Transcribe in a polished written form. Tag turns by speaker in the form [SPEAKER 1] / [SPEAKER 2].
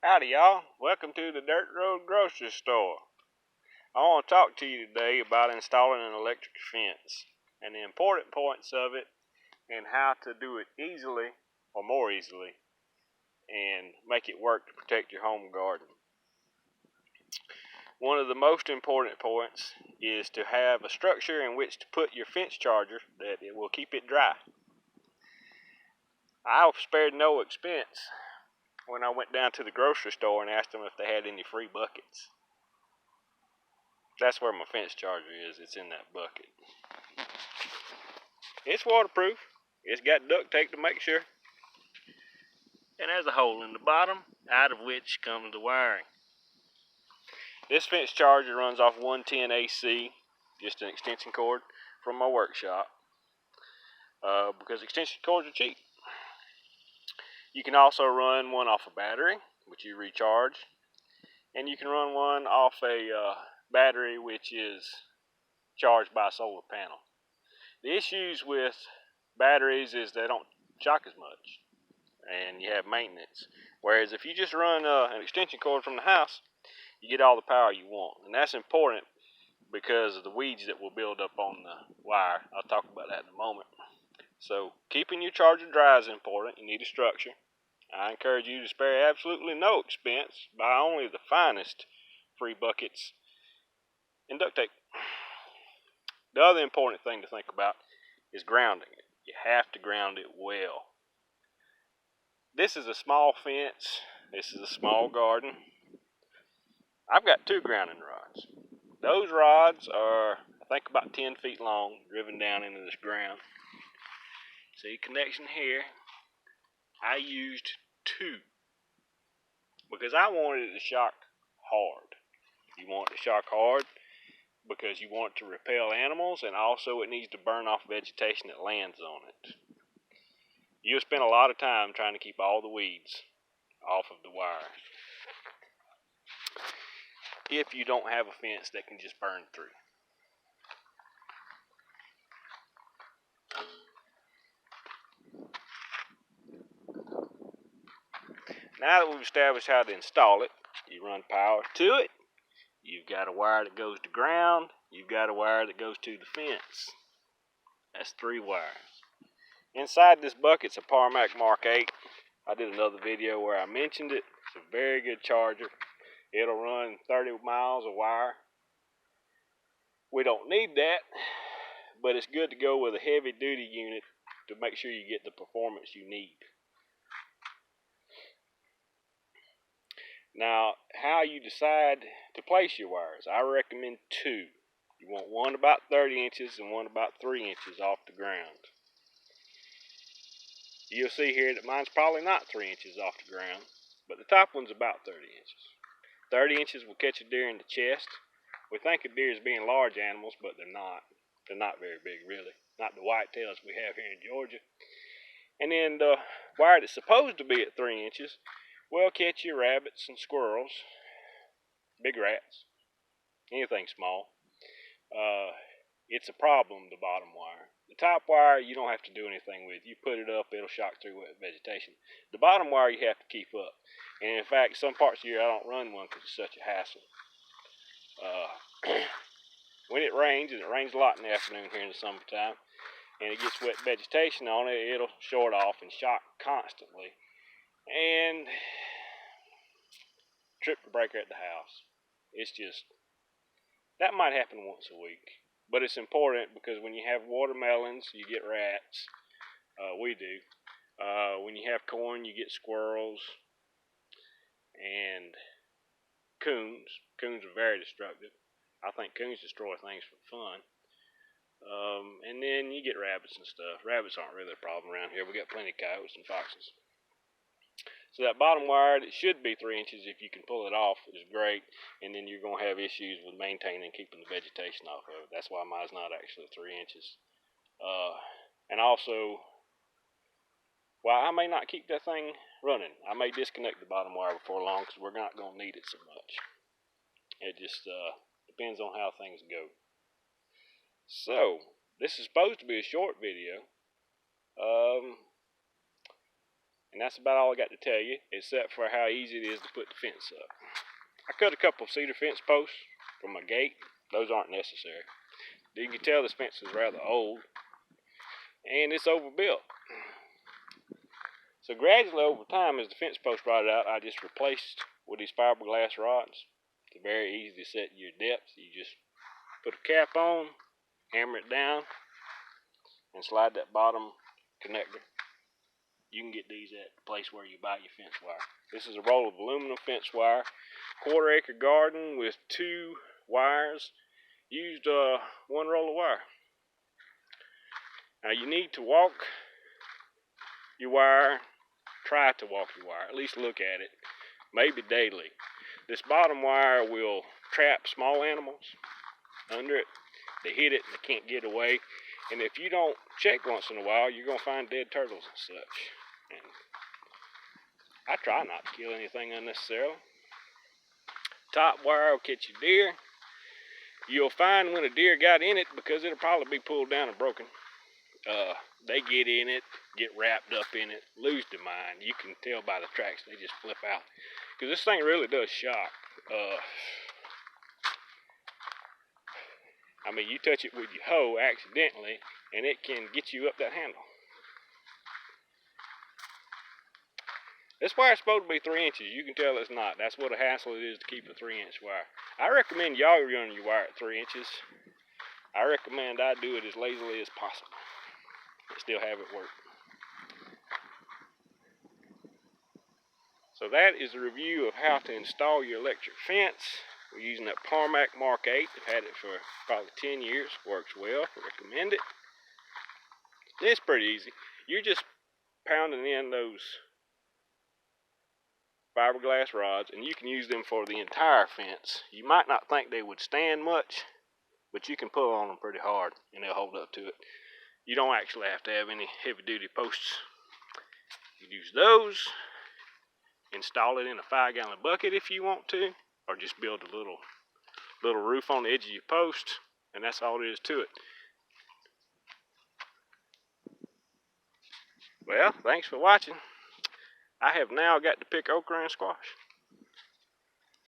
[SPEAKER 1] Howdy y'all, welcome to the Dirt Road Grocery Store. I want to talk to you today about installing an electric fence and the important points of it and how to do it easily or more easily and make it work to protect your home garden. One of the most important points is to have a structure in which to put your fence charger that it will keep it dry. I spared no expense when I went down to the grocery store and asked them if they had any free buckets. That's where my fence charger is. It's in that bucket. It's waterproof. It's got duct tape to make sure. And there's a hole in the bottom, out of which comes the wiring. This fence charger runs off 110 AC, just an extension cord from my workshop, because extension cords are cheap. You can also run one off a battery, which you recharge, and you can run one off a battery which is charged by a solar panel. The issues with batteries is they don't shock as much, and you have maintenance. Whereas if you just run an extension cord from the house, you get all the power you want, and that's important because of the weeds that will build up on the wire. I'll talk about that in a moment. So keeping your charger dry is important. You need a structure. I encourage you to spare absolutely no expense. Buy only the finest free buckets and duct tape. The other important thing to think about is grounding it. You have to ground it well. This is a small fence. This is a small garden. I've got two grounding rods. Those rods are, I think, about 10 feet long, driven down into this ground. See, connection here. I used two because I wanted it to shock hard. You want it to shock hard because you want it to repel animals, and also it needs to burn off vegetation that lands on it. You'll spend a lot of time trying to keep all the weeds off of the wire if you don't have a fence that can just burn through. Now that we've established how to install it, you run power to it. You've got a wire that goes to ground. You've got a wire that goes to the fence. That's 3 wires. Inside this bucket's a Parmak Mark 8. I did another video where I mentioned it. It's a very good charger. It'll run 30 miles of wire. We don't need that, but it's good to go with a heavy duty unit to make sure you get the performance you need. Now, how you decide to place your wires, I recommend 2. You want one about 30 inches and one about 3 inches off the ground. You'll see here that mine's probably not 3 inches off the ground, but the top one's about 30 inches. 30 inches will catch a deer in the chest. We think of deer as being large animals, but they're not. They're not very big, really. Not the whitetails we have here in Georgia. And then the wire that's supposed to be at 3 inches will catch your rabbits and squirrels, big rats, anything small. It's a problem, the bottom wire. The top wire, you don't have to do anything with. You put it up, it'll shock through wet vegetation. The bottom wire, you have to keep up. And in fact, some parts of the year, I don't run one because it's such a hassle. When it rains, and it rains a lot in the afternoon here in the summertime, and it gets wet vegetation on it, it'll short off and shock constantly. And trip the breaker at the house. It's just, that might happen once a week. But it's important because when you have watermelons, you get rats. We do. When you have corn, you get squirrels and coons. Coons are very destructive. I think coons destroy things for fun. And then you get rabbits and stuff. Rabbits aren't really a problem around here. We got plenty of coyotes and foxes. So that bottom wire, it should be 3 inches. If you can pull it off, is great. And then you're going to have issues with maintaining and keeping the vegetation off of it. That's why mine's not actually 3 inches. And also, well, I may not keep that thing running. I may disconnect the bottom wire before long because we're not going to need it so much. It just depends on how things go. So, this is supposed to be a short video. And that's about all I got to tell you, except for how easy it is to put the fence up. I cut a couple of cedar fence posts from my gate. Those aren't necessary. You can tell this fence is rather old, and it's overbuilt. So gradually over time, as the fence post rotted out, I just replaced with these fiberglass rods. It's very easy to set your depth. You just put a cap on, hammer it down, and slide that bottom connector. You can get these at the place where you buy your fence wire. This is a roll of aluminum fence wire, quarter-acre garden with 2 wires. Used 1 roll of wire. Now you need to walk your wire, try to walk your wire, at least look at it, maybe daily. This bottom wire will trap small animals under it. They hit it and they can't get away. And if you don't check once in a while, you're going to find dead turtles and such. And I try not to kill anything unnecessarily. Top wire will catch you deer. You'll find when a deer got in it, because it'll probably be pulled down and broken. They get in it, get wrapped up in it, lose their mind. You can tell by the tracks, they just flip out. Because this thing really does shock. I mean, you touch it with your hoe accidentally, and it can get you up that handle. This wire's supposed to be 3 inches. You can tell it's not. That's what a hassle it is to keep a 3-inch wire. I recommend y'all run your wire at 3 inches. I recommend I do it as lazily as possible and still have it work. So that is a review of how to install your electric fence. We're using that Parmak Mark 8. I've had it for probably 10 years. Works well. Recommend it. It's pretty easy. You're just pounding in those fiberglass rods, and you can use them for the entire fence. You might not think they would stand much, but you can pull on them pretty hard and they'll hold up to it. You don't actually have to have any heavy-duty posts. You use those, install it in a 5-gallon bucket if you want to, or just build a little roof on the edge of your post, and that's all there is to it. Well, thanks for watching. I have now got to pick okra and squash.